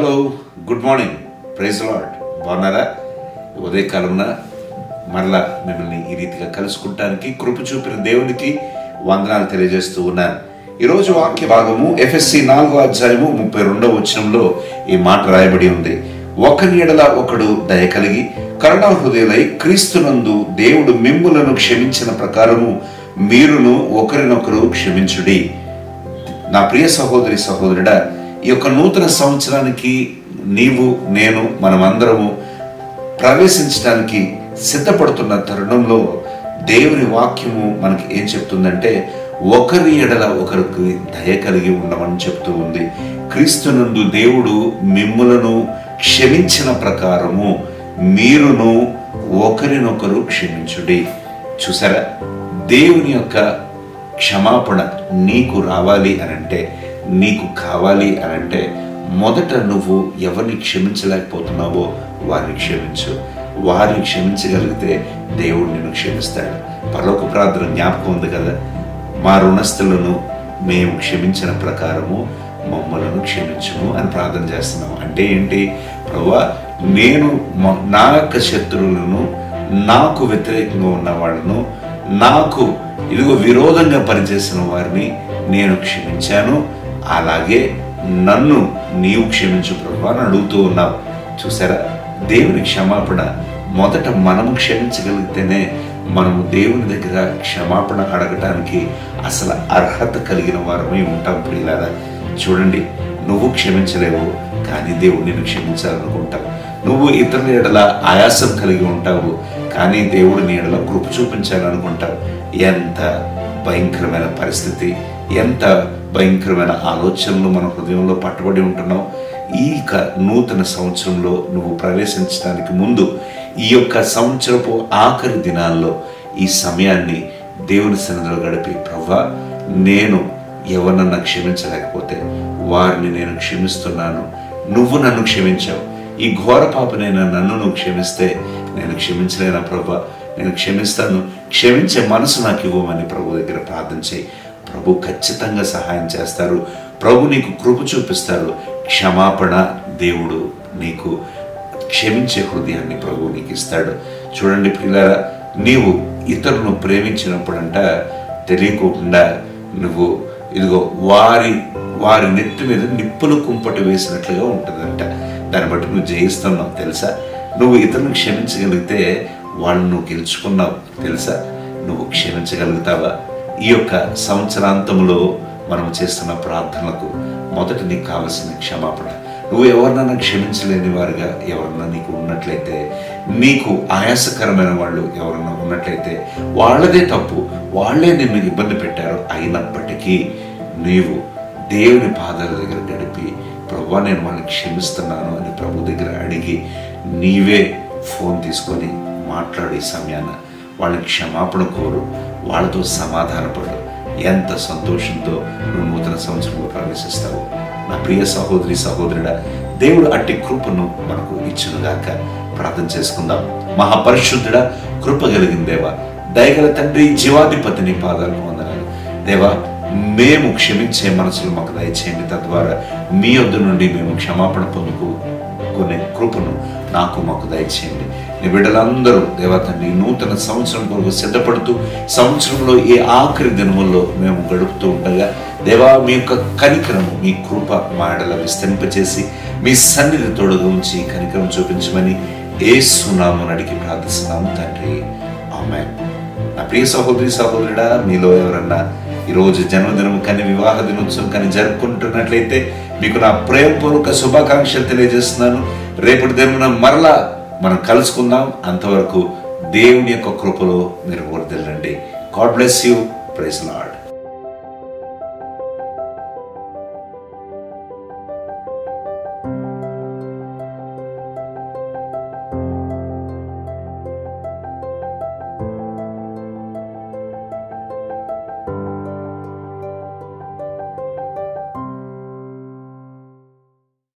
Hello, good morning, praise lord. బాగున్నారా? ఉదయకాలంలో మరలా మిమ్మల్ని ఈ రీతిగా కలుసుకుంటానికి కృప చూపిన దేవునికి వందనాలు తెలియజేస్తూ ఉన్నాను. ఈరోజు వాక్య భాగము ఎఫెసీ 4:32 ఈ మాట రాయబడి ఉంది. ఒకని ఎడల ఒకడు దయ కలిగి కరుణా హృదయులై క్రీస్తునందు దేవుడు మిమ్ములను క్షమించిన ప్రకారము మీరును ఒకరినొకరు క్షమించుడి. నా ప్రియ సహోదరి సహోదరుడా, ఈ యొక్క నూతన సంవత్సరానికి నీవు నేను మనమందరము ప్రవేశించడానికి సిద్ధపడుతున్న తరుణంలో దేవుని వాక్యము మనకి ఏం చెప్తుందంటే, ఒకరి ఎడల ఒకరికి దయ కలిగి ఉండమని చెప్తూ ఉంది. క్రీస్తునందు దేవుడు మిమ్ములను క్షమించిన ప్రకారము మీరును ఒకరినొకరు క్షమించుడి. చూసారా, దేవుని యొక్క క్షమాపణ నీకు రావాలి అనంటే, నీకు కావాలి అనంటే, మొదట నువ్వు ఎవరిని క్షమించలేకపోతున్నావో వారిని క్షమించు. వారిని క్షమించగలిగితే దేవుడు నిన్ను క్షమిస్తాడు. పరలోక ప్రార్థన జ్ఞాపకం ఉంది కదా, మా రుణస్థులను మేము క్షమించిన ప్రకారము మమ్మలను క్షమించుము అని ప్రార్థన చేస్తున్నాము. అంటే ఏంటి? ప్రభువా, నేను నా యొక్క శత్రువులను, నాకు వ్యతిరేకంగా ఉన్న వాళ్ళను, నాకు ఇదిగో విరోధంగా పనిచేసిన వారిని నేను క్షమించాను, అలాగే నన్ను నీవు క్షమించు ప్రభువా అని అడుగుతూ ఉన్నావు. చూసారా, దేవుని క్షమాపణ మొదట మనము క్షమించగలిగితేనే మనము దేవుని దగ్గర క్షమాపణ అడగటానికి అసలు అర్హత కలిగిన వారమై ఉంటాం. ప్రియులారా, చూడండి, నువ్వు క్షమించలేవు, కానీ దేవుడు నిన్ను క్షమించాలనుకుంటావు. నువ్వు ఇతరుల ఎడల ఆయాసం కలిగి ఉంటావు, కానీ దేవుడు నీ ఎడల కృప చూపించాలనుకుంటావు. ఎంత భయంకరమైన పరిస్థితి, ఎంత భయంకరమైన ఆలోచనలు మన హృదయంలో పట్టుబడి ఉంటున్నావు. ఈ నూతన సంవత్సరంలో నువ్వు ప్రవేశించడానికి ముందు ఈ యొక్క సంవత్సరపు ఆఖరి దినాల్లో ఈ సమయాన్ని దేవుని సన్నిధిలో గడిపి, ప్రభువా, నేను ఎవరినన్నా క్షమించలేకపోతే వారిని నేను క్షమిస్తున్నాను, నువ్వు నన్ను క్షమించావు. ఈ ఘోర పాపనైనా నన్ను నువ్వు క్షమిస్తే నేను క్షమించలేనా ప్రభువా? నేను క్షమిస్తాను, క్షమించే మనసు నాకు ఇవ్వమని ప్రభు దగ్గర ప్రార్థన చేయి. ప్రభు ఖచ్చితంగా సహాయం చేస్తారు. ప్రభు నీకు కృప చూపిస్తారు. క్షమాపణ దేవుడు నీకు క్షమించే హృదయాన్ని ప్రభు నీకు ఇస్తాడు. చూడండి ప్రియులారా, నీవు ఇతరులను ప్రేమించినప్పుడంట తెలియకుండా నువ్వు ఇదిగో వారి నెత్తి మీద నిప్పులు కుంపటి వేసినట్లుగా ఉంటుందంట. దాన్ని బట్టి నువ్వు జయిస్తున్నావు తెలుసా. నువ్వు ఇతరులను క్షమించగలిగితే వాళ్ళు నువ్వు గెలుచుకున్నావు తెలుసా. నువ్వు క్షమించగలుగుతావా? ఈ యొక్క సంవత్సరాంతంలో మనం చేస్తున్న ప్రార్థనలకు మొదట నీకు కావలసిన క్షమాపణ. నువ్వు ఎవరినైనా క్షమించలేని వారుగా ఎవరన్నా నీకు ఉన్నట్లయితే, నీకు ఆయాసకరమైన వాళ్ళు ఎవరన్నా ఉన్నట్లయితే, వాళ్ళదే తప్పు, వాళ్ళే నిన్ను ఇబ్బంది పెట్టారు. అయినప్పటికీ నీవు దేవుని పాదాల దగ్గర గడిపి, ప్రభువా, నేను వాళ్ళని క్షమిస్తున్నాను అని ప్రభు దగ్గర అడిగి, నీవే ఫోన్ తీసుకొని మాట్లాడే సమయాన వాళ్ళని క్షమాపణ కోరు, వాళ్ళతో సమాధానపడు. ఎంత సంతోషంతో నువ్వు నూతన సంవత్సరంలో ప్రవేశిస్తావు. నా ప్రియ సహోదరి సహోదరుడా, దేవుడు అట్టి కృపను మనకు ఇచ్చునుగాక. ప్రార్థన చేసుకుందాం. మహాపరిశుద్ధుడా, కృప కలిగిన దేవా, దయగల తండ్రి, జీవాధిపతిని పాదాలను వందనాలు. దేవా, మేము క్షమించే మనసులు మాకు దయచేయండి. తద్వారా మీ వద్ద నుండి మేము క్షమాపణ పొందుకునే కృపను నాకు మాకు దయచేయండి. నీ బిడ్డలందరూ దేవా తండ్రి, నూతన సంవత్సరం కొరకు సిద్ధపడుతూ సంవత్సరంలో ఈ ఆఖరి దినముల్లో మేము గడుపుతూ ఉండగా, దేవా, మీ యొక్క కనికరము, మీ కృప మా ఎడల విస్తరింపచేసి మీ సన్నిధి తోడుగా ఉంచి కనికరం చూపించమని యేసు నామమున అడిగి ప్రార్థిస్తున్నాము తండ్రి, ఆమేన్. నా ప్రియ సహోదరి సహోదరుడా, మీలో ఎవరన్నా ఈరోజు జన్మదినం కానీ వివాహ దినోత్సవం కానీ జరుపుకుంటున్నట్లయితే మీకు నా ప్రేమపూర్వక శుభాకాంక్షలు తెలియజేస్తున్నాను. రేపటి దినమున మరలా మనం కలుసుకుందాం. అంతవరకు దేవుని యొక్క కృపలో మీరు వర్ధిల్లండి. God bless you. Praise lord.